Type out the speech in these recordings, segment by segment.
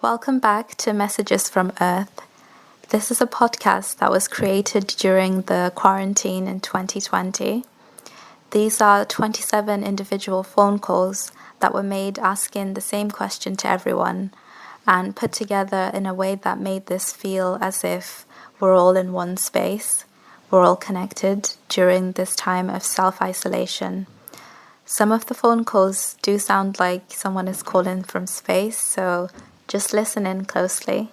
Welcome back to Messages from Earth. This is a podcast that was created during the quarantine in 2020. These are 27 individual phone calls that were made asking the same question to everyone and put together in a way that made this feel as if we're all in one space, we're all connected during this time of self-isolation. Some of the phone calls do sound like someone is calling from space, so just listen in closely.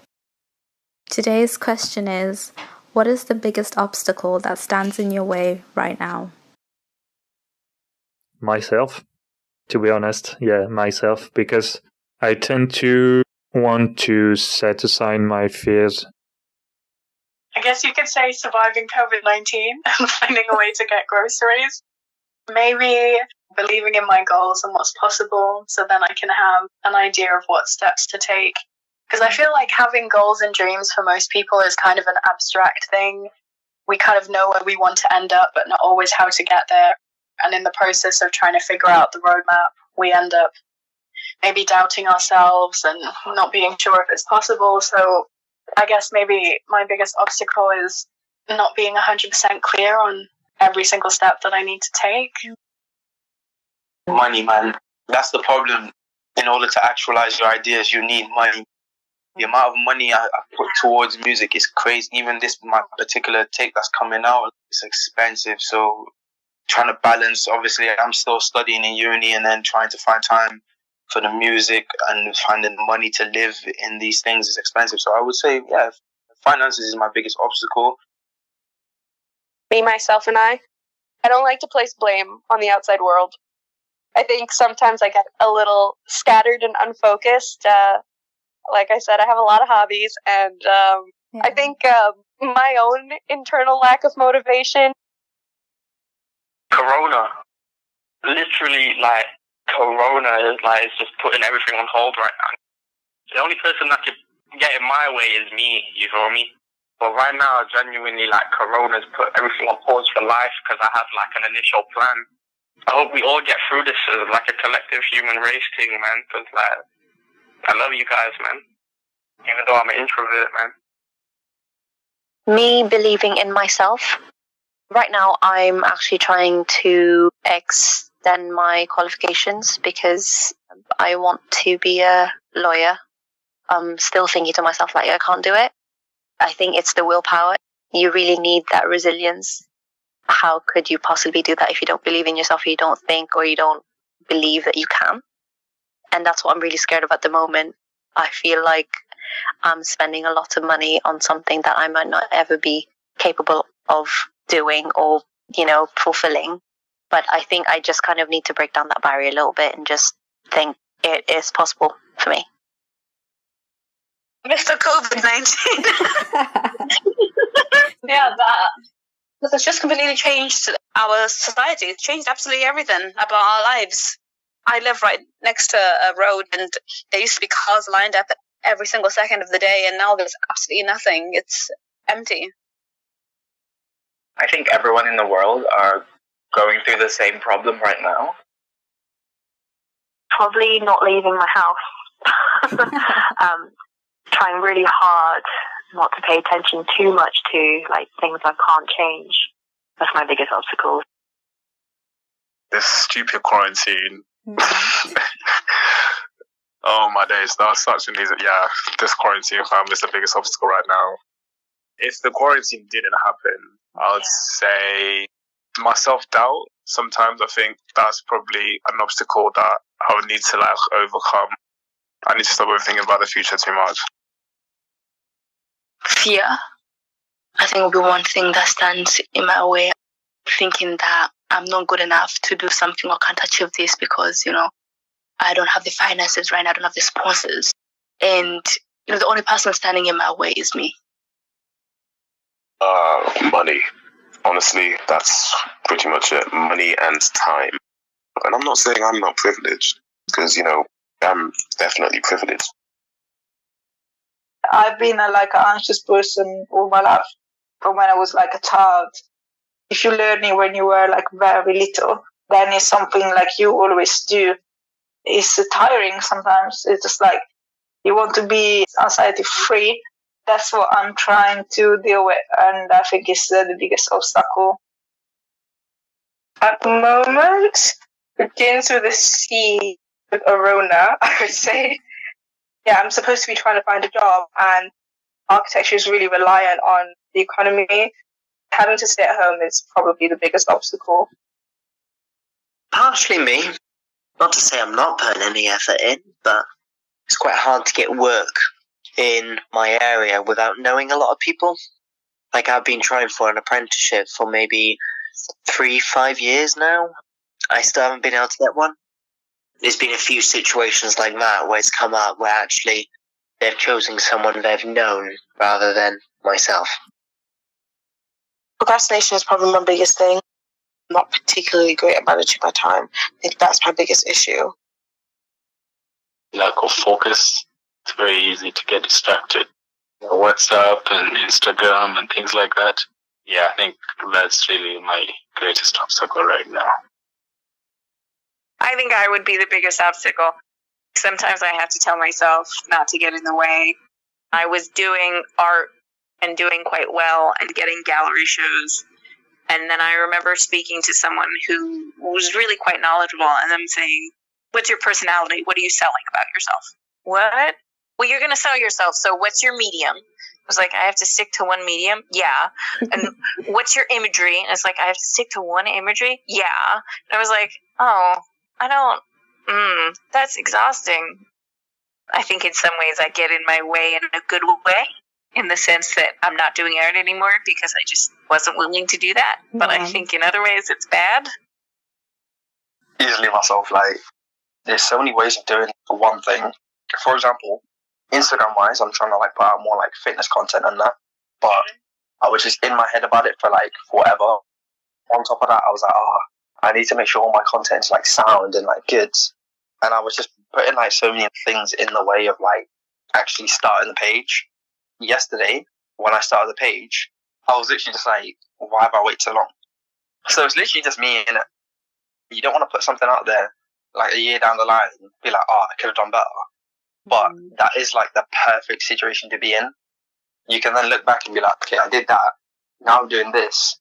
Today's question is, what is the biggest obstacle that stands in your way right now? Myself, to be honest. Yeah, myself, because I tend to want to set aside my fears. I guess you could say surviving COVID-19 and finding a way to get groceries. Maybe believing in my goals and what's possible, so then I can have an idea of what steps to take. Because I feel like having goals and dreams for most people is kind of an abstract thing. We kind of know where we want to end up, but not always how to get there. And in the process of trying to figure out the roadmap, we end up maybe doubting ourselves and not being sure if it's possible. So I guess maybe my biggest obstacle is not being 100% clear on every single step that I need to take. Money, man. That's the problem. In order to actualize your ideas, you need money. The amount of money I put towards music is crazy. Even my particular take that's coming out, it's expensive. So trying to balance, obviously, I'm still studying in uni and then trying to find time for the music and finding the money to live in these things is expensive. So I would say, yeah, finances is my biggest obstacle. Me, myself, and I don't like to place blame on the outside world. I think sometimes I get a little scattered and unfocused. Like I said, I have a lot of hobbies, and I think my own internal lack of motivation. Corona. Literally, Corona is just putting everything on hold right now. The only person that could get in my way is me, you feel me? But right now, genuinely, Corona's put everything on pause for life because I have, an initial plan. I hope we all get through this as, a collective human race thing, man, because, I love you guys, man. Even though I'm an introvert, man. Me believing in myself. Right now, I'm actually trying to extend my qualifications because I want to be a lawyer. I'm still thinking to myself, I can't do it. I think it's the willpower. You really need that resilience. How could you possibly do that if you don't believe in yourself, or you don't think, or you don't believe that you can? And that's what I'm really scared of at the moment. I feel like I'm spending a lot of money on something that I might not ever be capable of doing or, fulfilling. But I think I just kind of need to break down that barrier a little bit and just think it is possible for me. Mr. COVID-19. Yeah, that. Because it's just completely changed our society. It's changed absolutely everything about our lives. I live right next to a road, and there used to be cars lined up every single second of the day, and now there's absolutely nothing. It's empty. I think everyone in the world are going through the same problem right now. Probably not leaving my house. Trying really hard not to pay attention too much to things I can't change. That's my biggest obstacle. This stupid quarantine. Oh my days, that was such an easy. Yeah, this quarantine is the biggest obstacle right now. If the quarantine didn't happen, I would say my self-doubt. Sometimes I think that's probably an obstacle that I would need to overcome. I need to stop overthinking about the future too much. Fear, I think, will be one thing that stands in my way. Thinking that I'm not good enough to do something or can't achieve this because, I don't have the finances right now, I don't have the sponsors. And, the only person standing in my way is me. Money. Honestly, that's pretty much it. Money and time. And I'm not saying I'm not privileged, because, I'm definitely privileged. I've been an anxious person all my life, from when I was a child. If you're learning when you were very little, then it's something you always do. It's tiring sometimes. It's just You want to be anxiety free. That's what I'm trying to deal with, and I think it's the biggest obstacle. At the moment, begins with a C with Arona, I would say. Yeah, I'm supposed to be trying to find a job, and architecture is really reliant on the economy. Having to stay at home is probably the biggest obstacle. Partially me. Not to say I'm not putting any effort in, but it's quite hard to get work in my area without knowing a lot of people. Like, I've been trying for an apprenticeship for maybe 3-5 years now. I still haven't been able to get one. There's been a few situations like that where it's come up where actually they've chosen someone they've known rather than myself. Procrastination is probably my biggest thing. I'm not particularly great at managing my time. I think that's my biggest issue. Lack of focus. It's very easy to get distracted. WhatsApp and Instagram and things like that. Yeah, I think that's really my greatest obstacle right now. I think I would be the biggest obstacle. Sometimes I have to tell myself not to get in the way. I was doing art and doing quite well and getting gallery shows. And then I remember speaking to someone who was really quite knowledgeable and them saying, "What's your personality? What are you selling about yourself?" "What?" "Well, you're going to sell yourself. So what's your medium?" I was like, "I have to stick to one medium?" "Yeah." "And what's your imagery?" And it's like, "I have to stick to one imagery?" "Yeah." And I was like, oh, I don't, that's exhausting. I think in some ways I get in my way in a good way, in the sense that I'm not doing art anymore because I just wasn't willing to do that. But I think in other ways it's bad. Easily myself, like, there's so many ways of doing one thing. For example, Instagram wise, I'm trying to like put out more like fitness content and that, but I was just in my head about it for like forever. On top of that, I was like, I need to make sure all my content is like sound and like good. And I was just putting like so many things in the way of like actually starting the page. Yesterday, when I started the page, I was literally just like, why have I waited so long? So it's literally just me in it. You don't want to put something out there like a year down the line and be like, I could have done better. But that is like the perfect situation to be in. You can then look back and be like, okay, I did that. Now I'm doing this.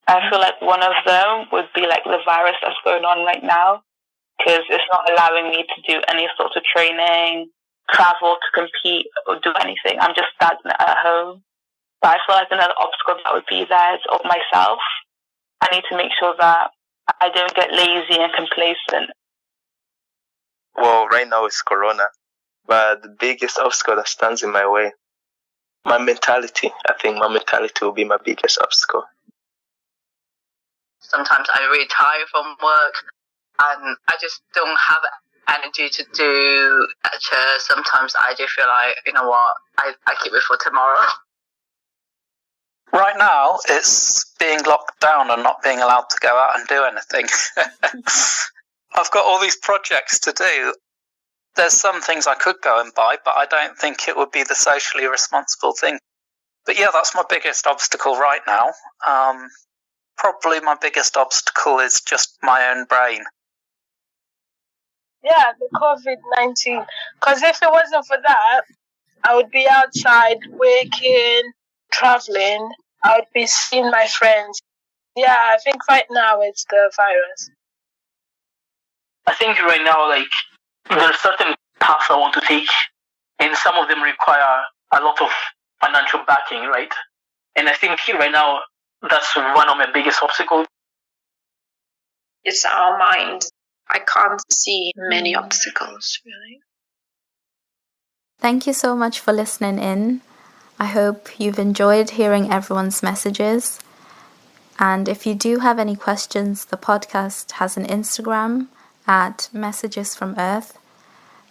I feel like one of them would be like the virus that's going on right now, because it's not allowing me to do any sort of training, travel to compete or do anything. I'm just stagnant at home. But I feel like another obstacle that would be there is of myself. I need to make sure that I don't get lazy and complacent. Well, right now it's Corona, but the biggest obstacle that stands in my way, my mentality. I think my mentality will be my biggest obstacle. Sometimes I really tired from work and I just don't have energy to do lectures. Sometimes I just feel like, you know what, I keep it for tomorrow. Right now, it's being locked down and not being allowed to go out and do anything. I've got all these projects to do. There's some things I could go and buy, but I don't think it would be the socially responsible thing. But yeah, that's my biggest obstacle right now. Probably my biggest obstacle is just my own brain. Yeah, the COVID-19. Because if it wasn't for that, I would be outside working, traveling. I would be seeing my friends. Yeah, I think right now it's the virus. I think right now, like, there are certain paths I want to take, and some of them require a lot of financial backing, right? And I think right now, that's one of my biggest obstacles. It's our mind. I can't see many obstacles, really. Thank you so much for listening in. I hope you've enjoyed hearing everyone's messages. And if you do have any questions, the podcast has an Instagram at Messages from Earth.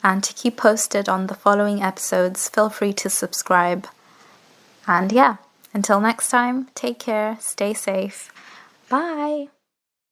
And to keep posted on the following episodes, feel free to subscribe. And yeah, until next time, take care, stay safe. Bye.